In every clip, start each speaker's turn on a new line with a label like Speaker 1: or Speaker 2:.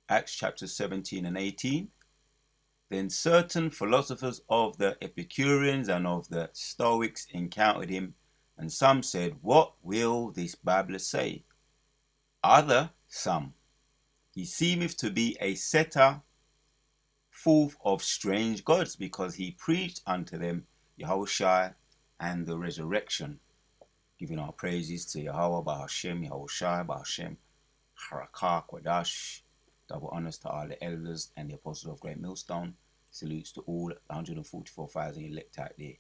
Speaker 1: Acts chapter 17 and 18. Then certain philosophers of the Epicureans and of the Stoics encountered him, and some said, What will this babbler say? Other, some, he seemeth to be a setter forth of strange gods, because he preached unto them Yahushua and the resurrection, giving our praises to Yahweh, Bahashem, Yahushua, Bahashem, Harakah, Kwadash. Double honors to all the elders and the apostles of Great Millstone. Salutes to all 144,000 elect out there.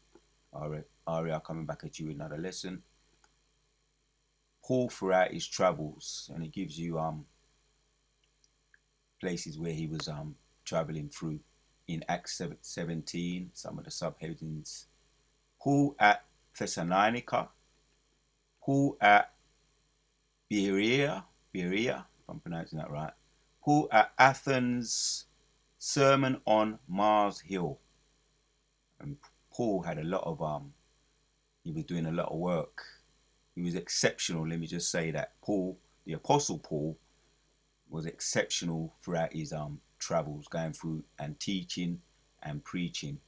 Speaker 1: Aria coming back at you with another lesson. Paul throughout his travels, and it gives you places where he was traveling through in Acts 17, some of the subheadings. Paul at Thessalonica, Paul at Berea, if I'm pronouncing that right. Paul at Athens, sermon on Mars Hill. And Paul had a lot of he was doing a lot of work. He was exceptional. Let me just say that Paul, the Apostle Paul, was exceptional throughout his travels, going through and teaching and preaching,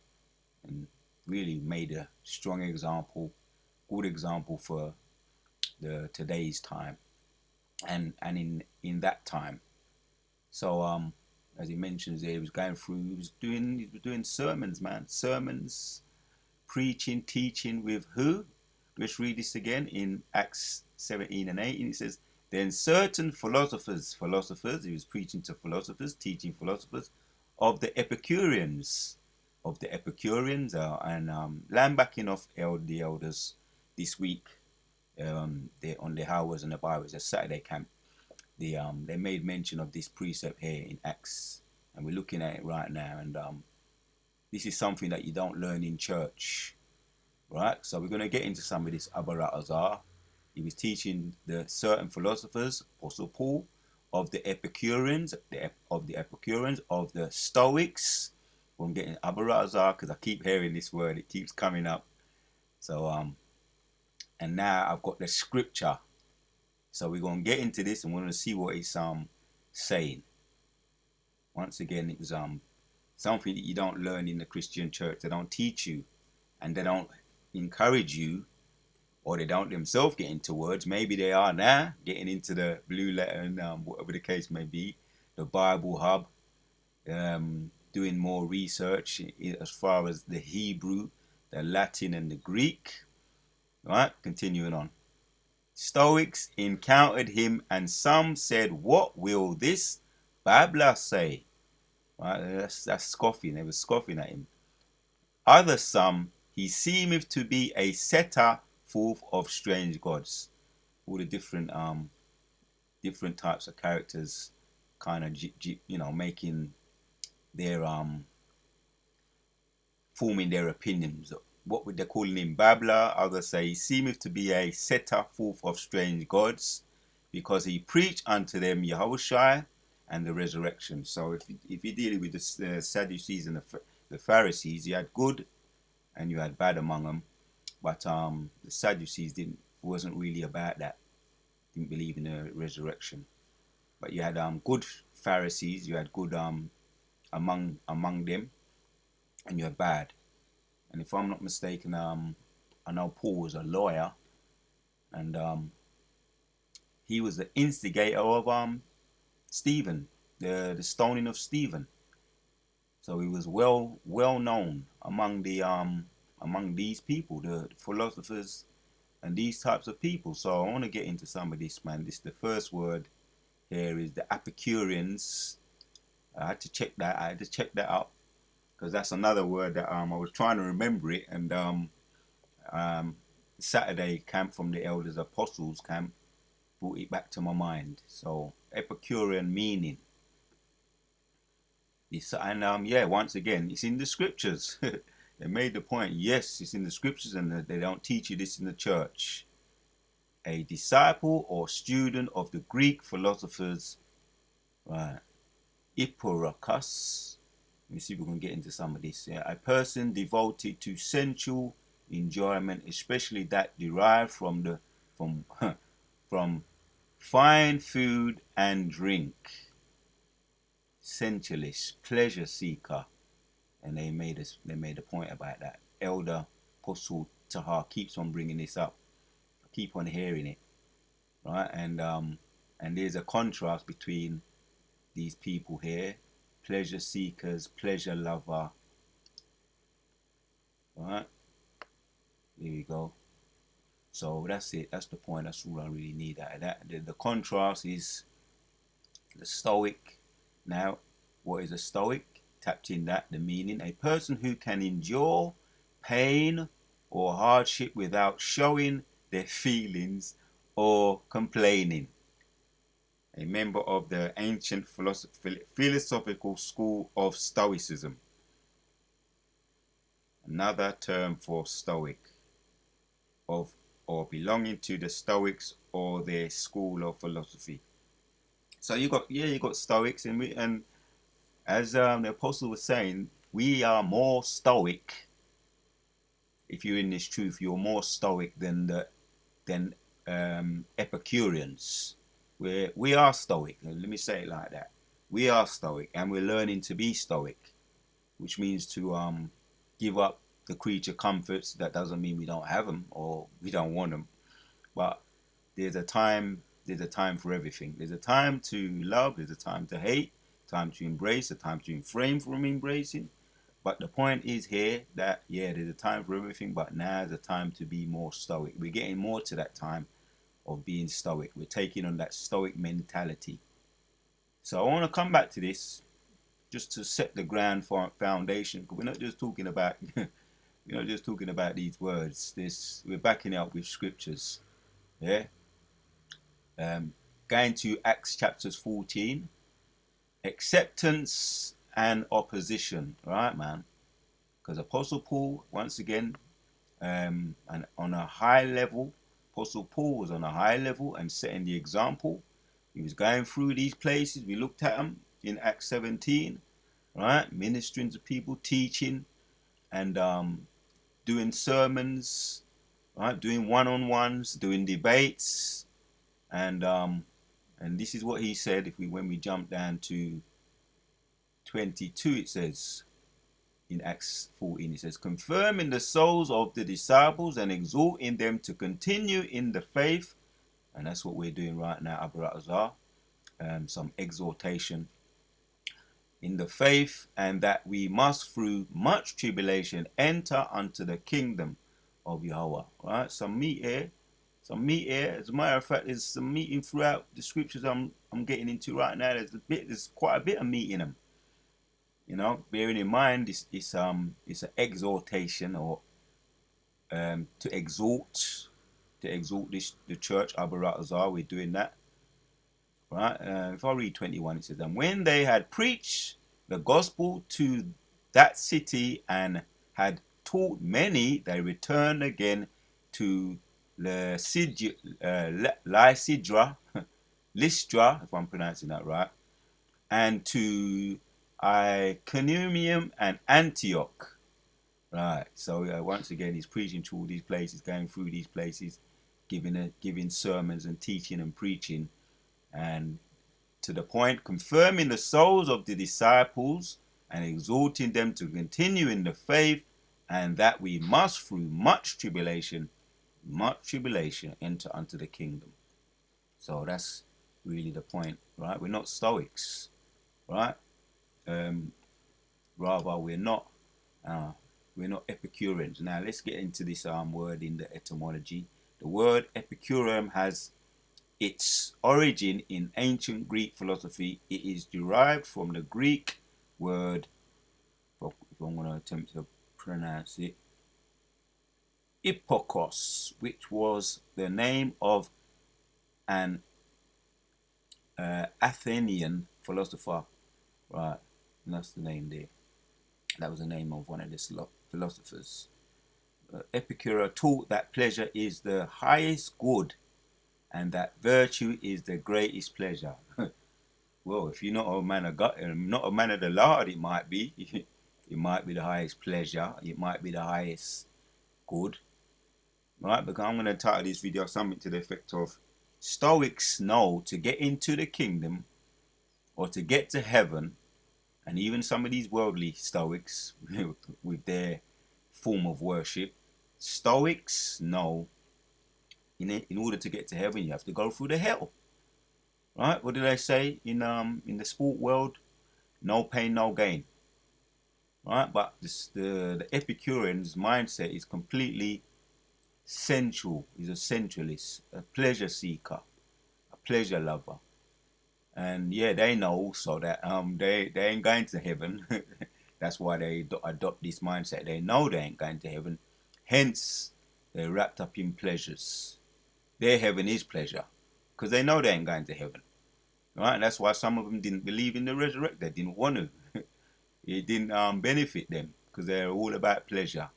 Speaker 1: and really made a strong example, good example for the today's time, and in that time. So as he mentions there, he was going through, he was doing sermons, sermons, preaching, teaching with who? Let's read this again in Acts 17 and 18. It says, Then certain philosophers, he was preaching to philosophers, teaching philosophers of the Epicureans, and lambacking of the elders this week. They on the hours and the Bibles, a Saturday camp. They made mention of this precept here in Acts, and we're looking at it right now. And this is something that you don't learn in church, right? So we're going to get into some of this Abarat Azar. He was teaching the certain philosophers, Apostle Paul, of the Epicureans, of the Stoics. I'm getting Abarat Azar because I keep hearing this word; it keeps coming up. So and now I've got the scripture. So we're going to get into this and we're going to see what it's saying. Once again, it was something that you don't learn in the Christian church. They don't teach you, and they don't encourage you, or they don't themselves get into words. Maybe they are now getting into the blue letter and whatever the case may be, the Bible Hub, doing more research as far as the Hebrew, the Latin, and the Greek. Right, continuing on. Stoics encountered him, and some said, What will this babbler say? Right, that's scoffing. They were scoffing at him. Other some, he seemeth to be a setter forth of strange gods. All the different types of characters, kind of making their forming their opinions. What would they calling him? Babbler. Others say he seemeth to be a setter forth of strange gods, because he preached unto them Yahushua and the resurrection. So if you're dealing with the Sadducees and the Pharisees, you had good and you had bad among them. But the Sadducees wasn't really about that. Didn't believe in the resurrection. But you had good Pharisees, you had good among them, and you had bad. And if I'm not mistaken, I know Paul was a lawyer, and he was the instigator of Stephen, the stoning of Stephen. So he was well known among these people, the philosophers and these types of people. So I want to get into some of this, man. The first word here is the Epicureans. I had to check that out, because that's another word that I was trying to remember it, and Saturday camp from the Elders Apostles camp brought it back to my mind. So Epicurean meaning. And yeah, once again, it's in the scriptures. They made the point. Yes, it's in the scriptures, and they don't teach you this in the church. A disciple or student of the Greek philosophers, right? Epicurus. Let me see if we can get into some of this. Yeah? A person devoted to sensual enjoyment, especially that derived from from fine food and drink. sensualist, pleasure seeker, and they made a point about that. Elder Apostle Tahar keeps on bringing this up. I keep on hearing it, right? And there's a contrast between these people here, pleasure seekers, pleasure lover, right? There we go. So that's it. That's the point. That's all I really need out of that. The contrast is the Stoic. Now, what is a Stoic? Tapped in that, the meaning. A person who can endure pain or hardship without showing their feelings or complaining. A member of the ancient philosophical school of Stoicism. Another term for Stoic, of or belonging to the Stoics or their school of philosophy. So you got Stoics, and as the apostle was saying, we are more Stoic. If you're in this truth, you're more Stoic than Epicureans. We are Stoic. Let me say it like that. We are Stoic, and we're learning to be Stoic, which means to give up the creature comforts. That doesn't mean we don't have them or we don't want them, but there's a time for everything. There's a time to love, there's a time to hate, time to embrace, a time to refrain from embracing. But the point is here that, yeah, there's a time for everything, but now is a time to be more Stoic. We're getting more to that time of being Stoic. We're taking on that Stoic mentality. So I want to come back to this just to set the ground for foundation, because we're not just talking about these words. We're backing it up with scriptures. Yeah. Going to Acts chapters 14, acceptance and opposition, right, man? Because Apostle Paul, once again, and on a high level, Apostle Paul was on a high level and setting the example. He was going through these places. We looked at them in Acts 17, right? Ministering to people, teaching, and doing sermons, right? Doing one-on-ones, doing debates, and this is what he said. When we jump down to 22, it says in Acts 14, it says, confirming the souls of the disciples and exhorting them to continue in the faith. And that's what we're doing right now, Abu Azhar. Some exhortation in the faith, and that we must through much tribulation enter unto the kingdom of Yahweh. Right? Some meat here. As a matter of fact, there's some meat throughout the scriptures I'm getting into right now. There's quite a bit of meat in them. You know, bearing in mind it's an exhortation, or to exhort the church, Abu Azhar. We're doing that. Right? If I read 21, it says, and when they had preached the gospel to that city and had taught many, they returned again to Lystra, if I'm pronouncing that right, and to Iconium and Antioch. Right. So once again, he's preaching to all these places, going through these places, giving sermons and teaching and preaching, and to the point, confirming the souls of the disciples and exhorting them to continue in the faith, and that we must through much tribulation, enter unto the kingdom. So that's really the point, right? We're not Stoics, right? Rather, we're not Epicureans. Now let's get into this word in the etymology. The word Epicurean has its origin in ancient Greek philosophy. It is derived from the Greek word, if I'm going to attempt to pronounce it, Hippokos, which was the name of an Athenian philosopher. Right, and that's the name there. That was the name of one of the philosophers. Epicurus taught that pleasure is the highest good and that virtue is the greatest pleasure. Well, if you're not a man of God, not a man of the Lord, it might be. It might be the highest pleasure. It might be the highest good. Right? Because I'm going to title this video something to the effect of, Stoics know to get into the kingdom or to get to heaven, And even some of these worldly Stoics, with their form of worship, Stoics know in order to get to heaven, you have to go through the hell. Right? What do they say in the sport world? No pain, no gain. Right? But the Epicurean's mindset is completely sensual. He's a sensualist, a pleasure seeker, a pleasure lover. And yeah, they know also that they ain't going to heaven. That's why they adopt this mindset. They know they ain't going to heaven. Hence, they're wrapped up in pleasures. Their heaven is pleasure, because they know they ain't going to heaven. Right? And that's why some of them didn't believe in the resurrection. They didn't want to. It didn't benefit them, because they're all about pleasure.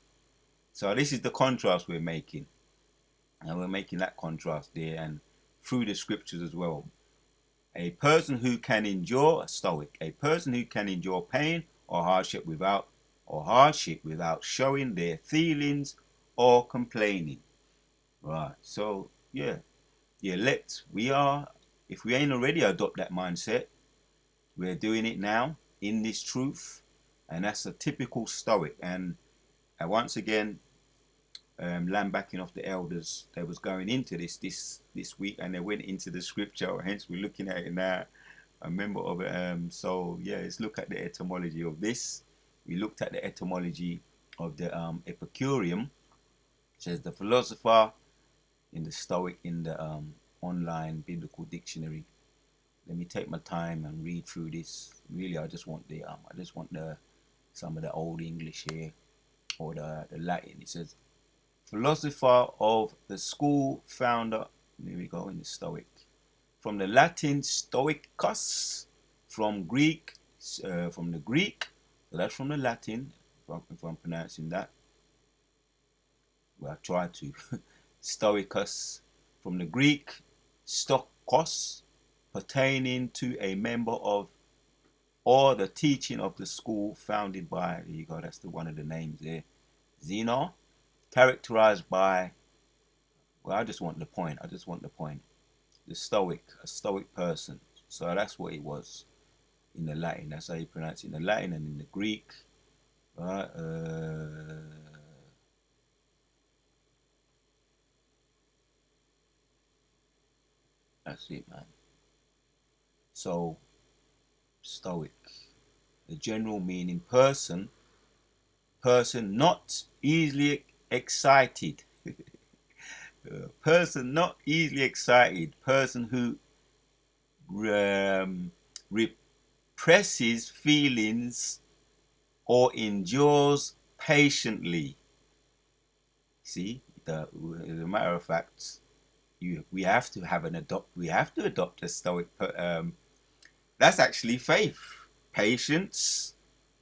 Speaker 1: So this is the contrast we're making. And we're making that contrast there and through the scriptures as well. A person who can endure, a Stoic, a person who can endure pain or hardship without showing their feelings or complaining. Right. So yeah, if we ain't already adopt that mindset, we're doing it now in this truth, and that's a typical Stoic. And once again, land backing off the elders, they was going into this week, and they went into the scripture. Hence, we're looking at it now. A member of it. So yeah, let's look at the etymology of this. We looked at the etymology of the Epicurean. It says the philosopher in the Stoic in the online biblical dictionary. Let me take my time and read through this. Really, I just want the some of the old English here, or the Latin. It says philosopher of the school founder. There we go in the Stoic. From the Latin Stoicus, from the Greek, so that's from the Latin, if I'm pronouncing that. Well, I try to. Stoicus, from the Greek, Stokos, pertaining to a member of or the teaching of the school founded by, there you go, that's one of the names there, Zeno, characterized by, well, I just want the point. The Stoic, a Stoic person. So that's what it was in the Latin. That's how you pronounce it in the Latin and in the Greek. Right? That's it, man. So, Stoic. The general meaning person not easily excited. Person not easily excited. Person who represses feelings or endures patiently. See, as a matter of fact, we have to adopt a Stoic. That's actually faith. Patience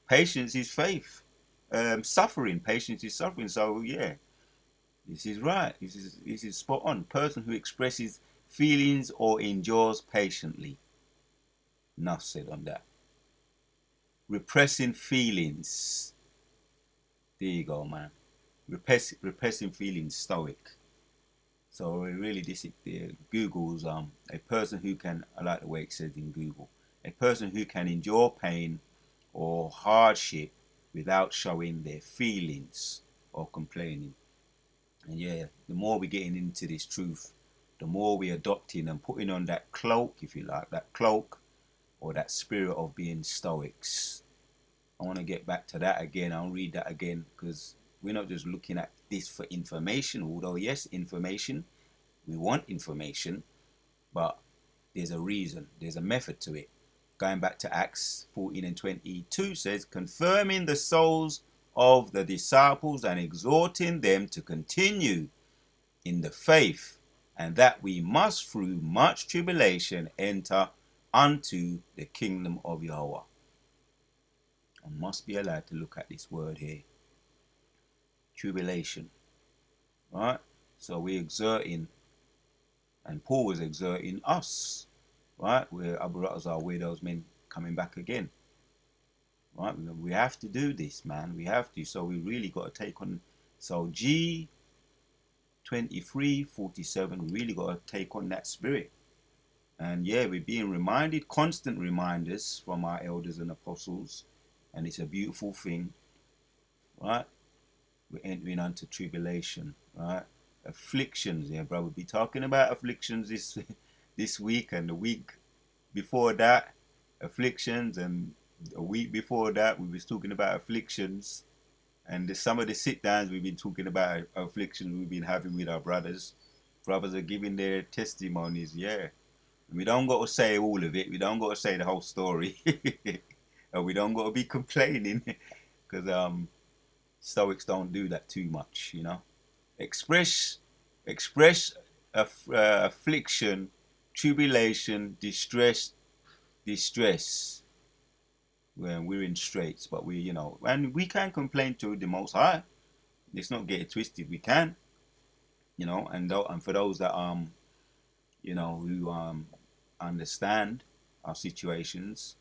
Speaker 1: is faith. Patience is suffering. So yeah, this is right. This is spot on. Person who expresses feelings or endures patiently. Enough said on that. Repressing feelings. There you go, man. Repressing feelings, Stoic. So really, this Google's a person who can. I like the way it says in Google. A person who can endure pain or hardship without showing their feelings or complaining. And yeah, the more we're getting into this truth, the more we're adopting and putting on that cloak, if you like, that cloak or that spirit of being Stoics. I want to get back to that again. I'll read that again, because we're not just looking at this for information, although yes, information, we want information, but there's a reason, there's a method to it. Going back to Acts 14 and 22 says, confirming the souls of the disciples and exhorting them to continue in the faith, and that we must through much tribulation enter unto the kingdom of Yahweh. I must be allowed to look at this word here. Tribulation. Right? So we're exerting, and Paul was exerting us. Right? We're those men coming back again. Right? We have to do this, man. We have to. So we really got to take on. So G 23:47, we really got to take on that spirit. And yeah, we're being reminded, constant reminders from our elders and apostles, and it's a beautiful thing, right? We're entering onto tribulation, right? Afflictions, yeah, bro. We'll be talking about afflictions this this week and the week before that, afflictions, and a week before that we was talking about afflictions, and some of the sit downs we've been talking about afflictions we've been having with our brothers. Brothers are giving their testimonies, yeah. We don't got to say all of it. We don't got to say the whole story. And we don't got to be complaining, because Stoics don't do that too much, you know. Express affliction, tribulation, distress when we're in straits, but we, you know, and we can complain to the Most High. Let's not get it twisted. We can, you know, and for those that you know, who understand our situations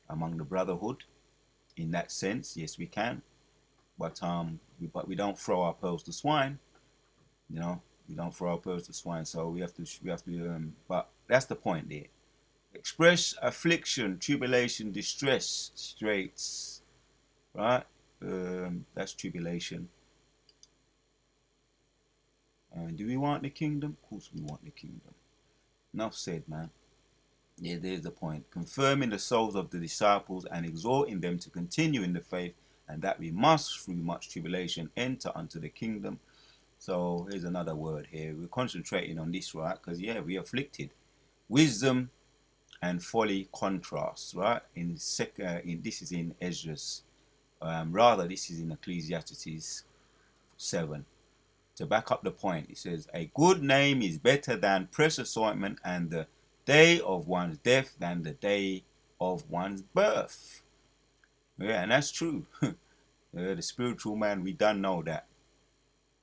Speaker 1: among the brotherhood, in that sense, yes, we can. But we don't throw our pearls to swine, you know. We don't throw our pearls to swine. So we have to. But that's the point there. Express affliction, tribulation, distress, straits, right? That's tribulation. And do we want the kingdom? Of course, we want the kingdom. Enough said, man. Yeah, there's the point. Confirming the souls of the disciples and exhorting them to continue in the faith, and that we must, through much tribulation, enter unto the kingdom. So here's another word here. We're concentrating on this, right? Because yeah, we afflicted. Wisdom and folly contrast, right? In this is in Esdras. Rather, this is in Ecclesiastes 7. To back up the point, it says, a good name is better than precious ointment, and the day of one's death than the day of one's birth. Yeah, and that's true. The spiritual man, we don't know that,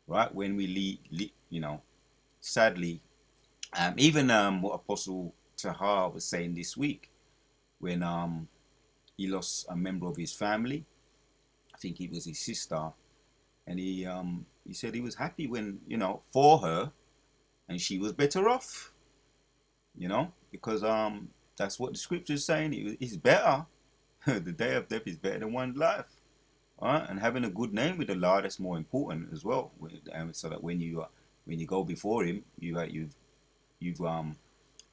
Speaker 1: right? When we lead, you know, sadly, even what Apostle Tahar was saying this week, when he lost a member of his family, I think it was his sister, and he said he was happy when, you know, for her, and she was better off, you know, because that's what the scripture is saying. It's better. The day of death is better than one's life. All right, and having a good name with the Lord, that's more important as well. So that when you go before Him, you've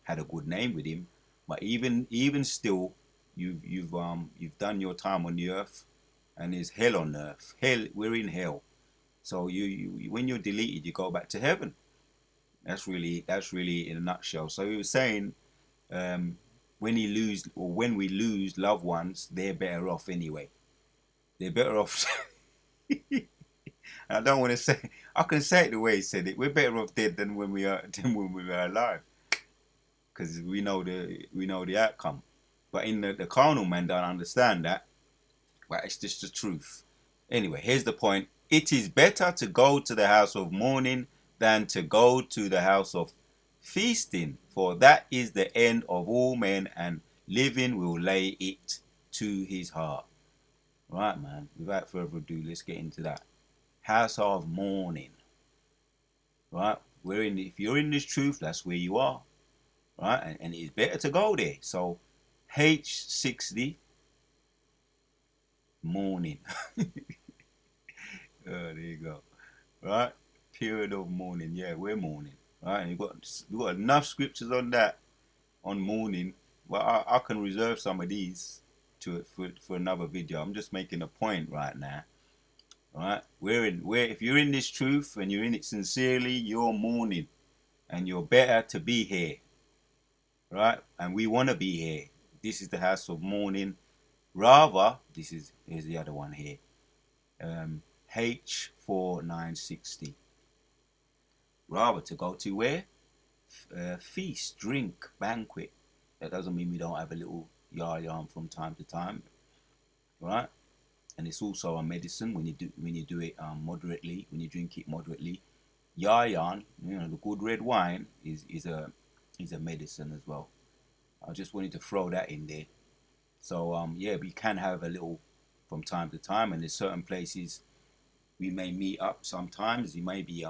Speaker 1: had a good name with Him. But even still, you've done your time on the earth, and there's hell on earth. Hell, we're in hell. So you when you're deleted, you go back to heaven. That's really in a nutshell. So he was saying, um, when we lose loved ones, they're better off anyway. They're better off. I don't want to say. I can say it the way he said it. We're better off dead than when we are alive, because we know the outcome. But in the carnal man don't understand that. But it's just the truth. Anyway, here's the point. It is better to go to the house of mourning than to go to the house of feasting, for that is the end of all men, and living will lay it to his heart. Right, man. Without further ado, let's get into that. House of mourning. Right? If you're in this truth, that's where you are. Right? And it's better to go there. So H60 mourning. There you go. Right? Period of mourning. Yeah, we're mourning. Right? And you got enough scriptures on that, on mourning. Well, I can reserve some of these for another video. I'm just making a point right now. Right? If you're in this truth and you're in it sincerely, you're mourning, and you're better to be here. Right? And we want to be here. This is the house of mourning. Rather, here's the other one here. H4960. Rather to go to where? Feast, drink, banquet. That doesn't mean we don't have a little yarn from time to time, right? And it's also a medicine when you do it moderately, when you drink it moderately. Yarn, the good red wine is a medicine as well. I just wanted to throw that in there. So yeah, we can have a little from time to time, and there's certain places we may meet up sometimes. You may be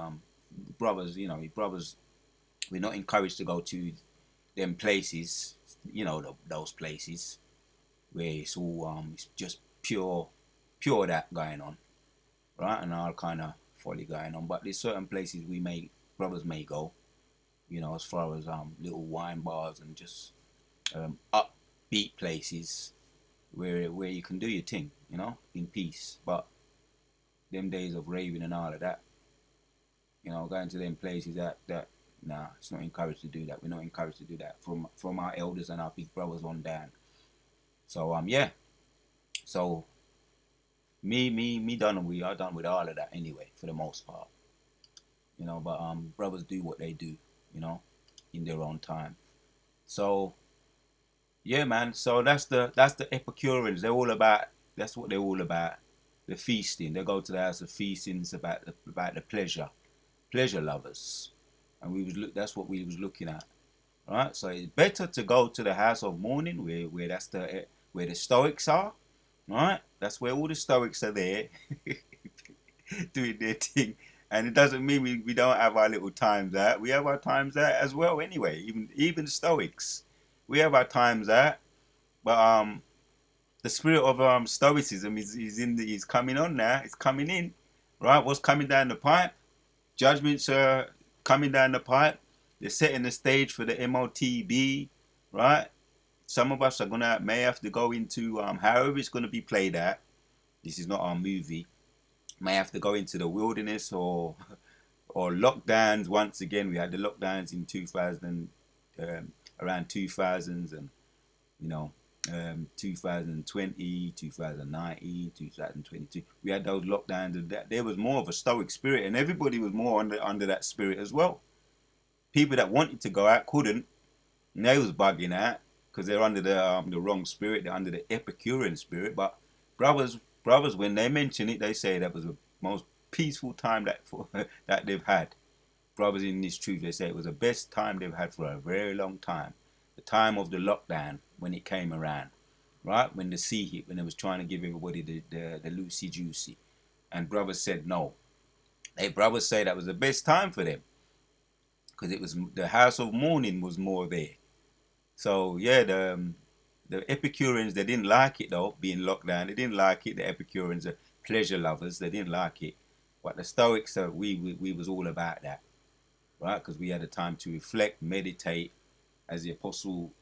Speaker 1: brothers, brothers. We're not encouraged to go to them places, those places where it's all it's just pure that going on, right? And all kind of folly going on. But there's certain places brothers may go, as far as little wine bars and just upbeat places where you can do your thing, in peace. But them days of raving and all of that, going to them places that nah, it's not encouraged to do that. We're not encouraged to do that from our elders and our big brothers on down. So yeah. So me done we are done with all of that anyway, for the most part. But brothers do what they do, in their own time. So yeah, man. So that's the Epicureans. That's what they're all about. The feasting. They go to the house of feasting. It's about the pleasure lovers, and that's what we was looking at, right? So it's better to go to the house of mourning, where the Stoics are, right? That's where all the Stoics are there, doing their thing. And it doesn't mean we don't have our little times out. We have our times out as well anyway. Even Stoics, we have our times out. But the spirit of Stoicism is coming on now. It's coming in, right? What's coming down the pipe? Judgments are coming down the pipe. They're setting the stage for the MOTB, right? Some of us may have to go into however it's gonna be played out. This is not our movie. May have to go into the wilderness or lockdowns once again. We had the lockdowns in 2000, around 2000s, and 2020, 2019, 2022. We had those lockdowns, and there was more of a Stoic spirit, and everybody was more under that spirit as well. People that wanted to go out couldn't, and they was bugging out because they're under the wrong spirit. They're under the Epicurean spirit. But brothers, when they mention it, they say that was the most peaceful time that they've had. Brothers in this truth, they say it was the best time they've had for a very long time. The time of the lockdown, when it came around, right? When the sea hit, when they was trying to give everybody the loosey juicy, and brothers said no. Brothers say that was the best time for them because it was the house of mourning was more there. So yeah, the Epicureans, they didn't like it though, being locked down. They didn't like it. The Epicureans are pleasure lovers. They didn't like it. But the Stoics, we was all about that, right? Because we had a time to reflect, meditate, as the apostle,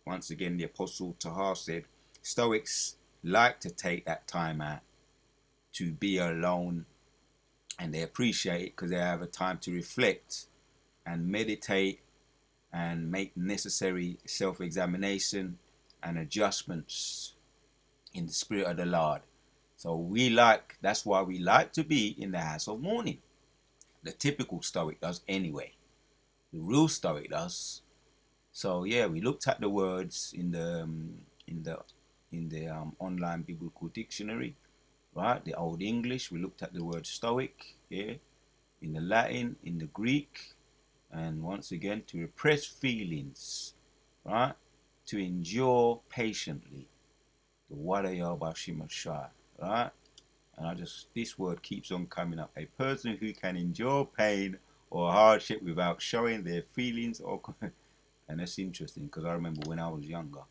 Speaker 1: once again, the apostle Tahar said, Stoics like to take that time out to be alone, and they appreciate it because they have a time to reflect and meditate and make necessary self-examination and adjustments in the spirit of the Lord. So that's why we like to be in the house of mourning. The typical Stoic does anyway. The real Stoic does. So yeah, we looked at the words in the online biblical dictionary, right? The Old English. We looked at the word Stoic, yeah, in the Latin, in the Greek, and once again, to repress feelings, right? To endure patiently. The Wadayabashimashai, right? And this word keeps on coming up. A person who can endure pain or hardship without showing their feelings and that's interesting because I remember when I was younger,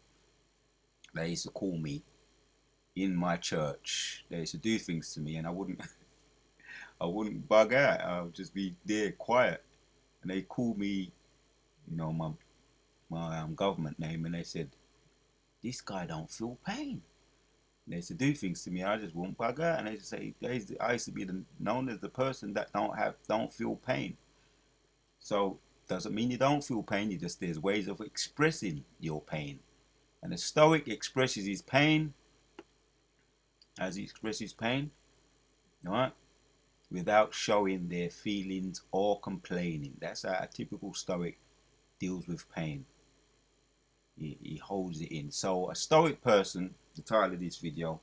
Speaker 1: they used to call me in my church. They used to do things to me, and I wouldn't I wouldn't bug out. I would just be there quiet, and they called me, my government name, and they said, "This guy don't feel pain." And they used to do things to me, and I just wouldn't bug out, and they used to say, I used to be known as the person that don't feel pain. So doesn't mean you don't feel pain. There's ways of expressing your pain, and the Stoic expresses his pain as he expresses pain, right? Without showing their feelings or complaining. That's how a typical Stoic deals with pain. He holds it in. So a Stoic person, the title of this video,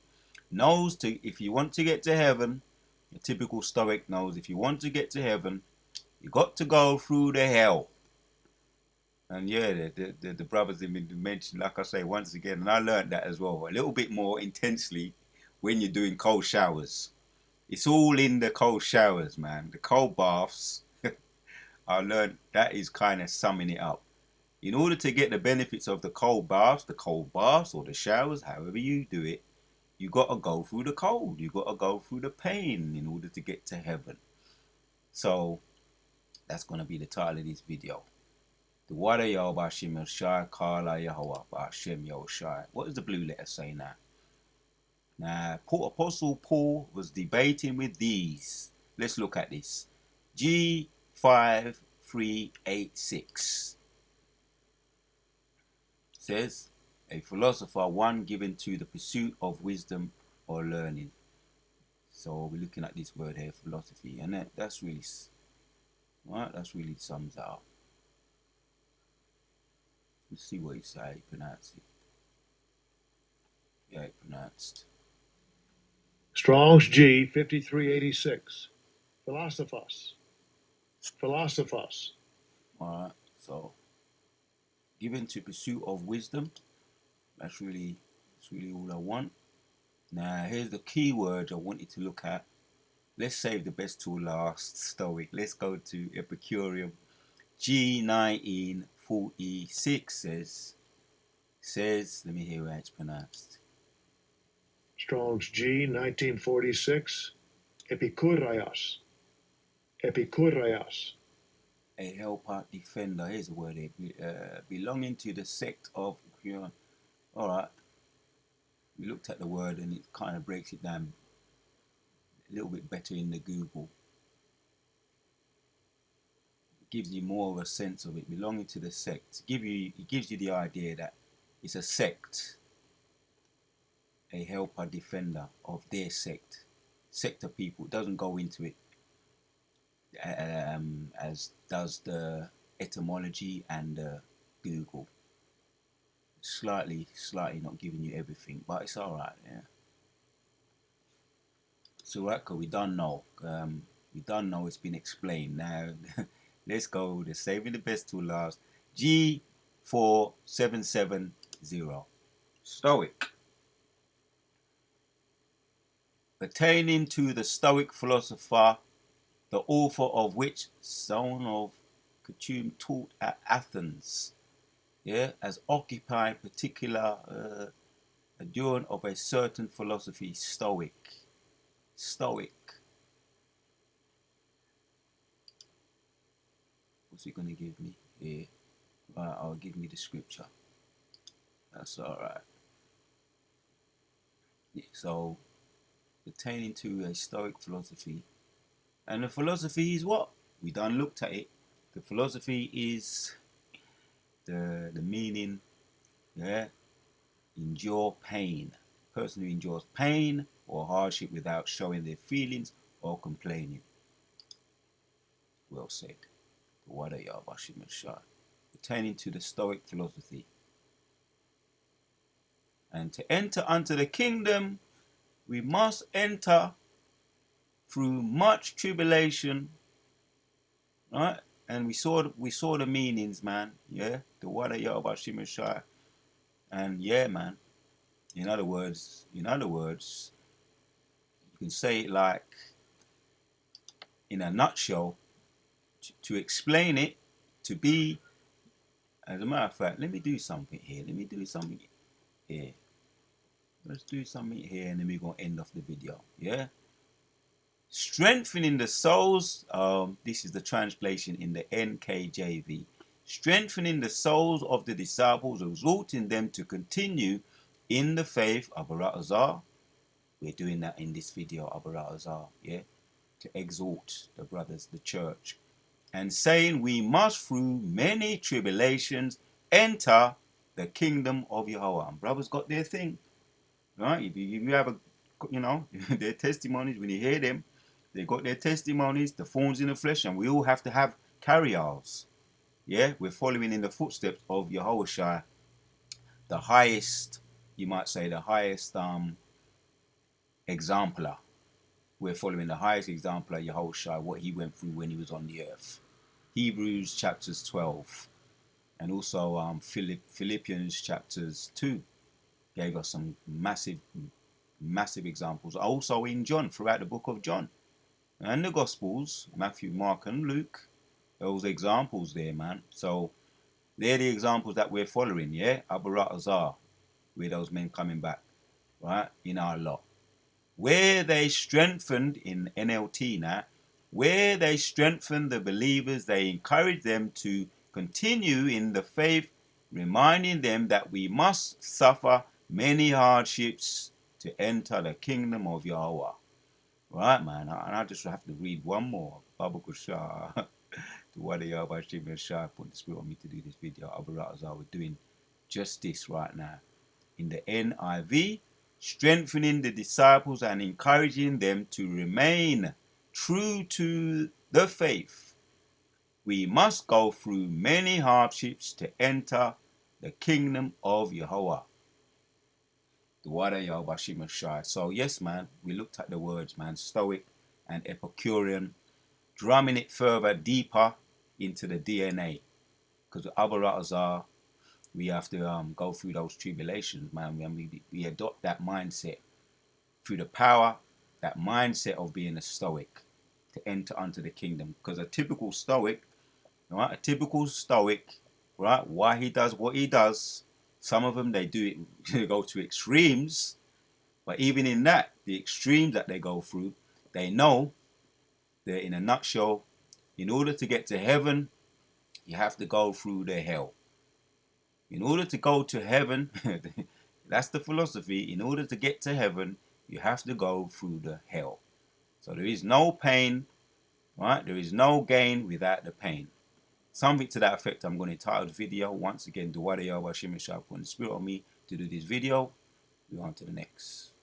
Speaker 1: knows if you want to get to heaven, a typical Stoic knows if you want to get to heaven, you got to go through the hell. And yeah, the brothers have been mentioned, like I say, once again, and I learned that as well, a little bit more intensely when you're doing cold showers. It's all in the cold showers, man. The cold baths, I learned that is kind of summing it up. In order to get the benefits of the cold baths or the showers, however you do it, you got to go through the cold. You got to go through the pain in order to get to heaven. So that's going to be the title of this video. The Wada Yahweh B'Hashem Yoshai Kala Yahweh B'Hashem Yoshai. What does the blue letter say now? Now, Apostle Paul was debating with these. Let's look at this. G5386 says, a philosopher, one given to the pursuit of wisdom or learning. So we're looking at this word here, philosophy, and that's really, right? That's really sums it up. Let's see what he said. He pronounced it. Yeah, he pronounced.
Speaker 2: Strong's G 5386. Philosophos. Philosophos.
Speaker 1: All right. So given to pursuit of wisdom. That's really all I want. Now here's the key words I want you to look at. Let's save the best till last. Stoic. Let's go to Epicurean. G1946 says, let me hear how it's pronounced.
Speaker 2: Strong's G 1946. Epikureios. Epikureios.
Speaker 1: A helper, defender. Here's a word here. Belonging to the sect of. All right. We looked at the word and it kind of breaks it down a little bit better in the Google. It gives you more of a sense of it. Belonging to the sect. It gives you the idea that it's a sect. A helper, defender of their sect. Sect of people. It doesn't go into it as does the etymology and Google. Slightly not giving you everything, but it's all right. Yeah. So right, we don't know. We don't know. It's been explained. Now, let's go. They're saving the best till last. G4770. Stoic. Pertaining to the Stoic philosopher, the author of which Son of Catume taught at Athens, yeah, as occupied particular adorn of a certain philosophy, Stoic. What's he going to give me here? Right, I'll give me the scripture. That's all right. Yeah, so, pertaining to a Stoic philosophy. And the philosophy is what? We done looked at it. The philosophy is the meaning, yeah, endure pain. Person who endures pain or hardship without showing their feelings or complaining. Well said. Pertaining to the Stoic philosophy. And to enter unto the kingdom, we must enter through much tribulation. Right? And we saw the meanings, man. Yeah, the Wada Yahweh. And yeah, man. In other words, you can say it like, in a nutshell, to explain it, to be, as a matter of fact, let me do something here. Let's do something here, and then we're going to end off the video. Yeah? Strengthening the souls, this is the translation in the NKJV. Strengthening the souls of the disciples, exhorting them to continue in the faith of Baratazar. We're doing that in this video of Baratazar, yeah? To exhort the brothers, the church. And saying we must through many tribulations enter the kingdom of Yahweh. And brothers got their thing, right? If you have their testimonies, when you hear them, they got their testimonies, the thorns in the flesh, and we all have to have carryalls. Yeah, we're following in the footsteps of Yahushua, the highest, you might say, the highest exemplar. We're following the highest exemplar, Yahushua, what he went through when he was on the earth. Hebrews chapters 12, and also Philippians chapters 2 gave us some massive examples. Also in John, throughout the book of John. And the Gospels, Matthew, Mark, and Luke, those examples there, man. So They're the examples that we're following, yeah? Abaratazar, with those men coming back, right, in our lot. Where they strengthened, in NLT now, where they strengthened the believers, they encouraged them to continue in the faith, reminding them that we must suffer many hardships to enter the kingdom of Yahweh. Right, man, and I just have to read one more. Baba Kushah, to what they are by Shimon Shah, put the spirit on me to do this video. Abaratazar, we're doing just this right now. In the NIV, strengthening the disciples and encouraging them to remain true to the faith. We must go through many hardships to enter the kingdom of Yahweh. The water Yahweh Shimon Shah. So yes, man, we looked at the words, man, Stoic and Epicurean, drumming it further, deeper into the DNA. Because the Abaratazar, we have to go through those tribulations, man. We adopt that mindset through the power, that mindset of being a Stoic to enter unto the kingdom. Because a typical Stoic, right, why he does what he does, some of them, they do it, they go to extremes, but even in that, the extremes that they go through, they know that in a nutshell, in order to get to heaven, you have to go through the hell. In order to go to heaven, that's the philosophy. In order to get to heaven, you have to go through the hell. So there is no pain, right? There is no gain without the pain. Something to that effect. I'm going to title the video. Once again, Duwade Yahweh Shimon Shah putting the spirit on me to do this video. We're on to the next.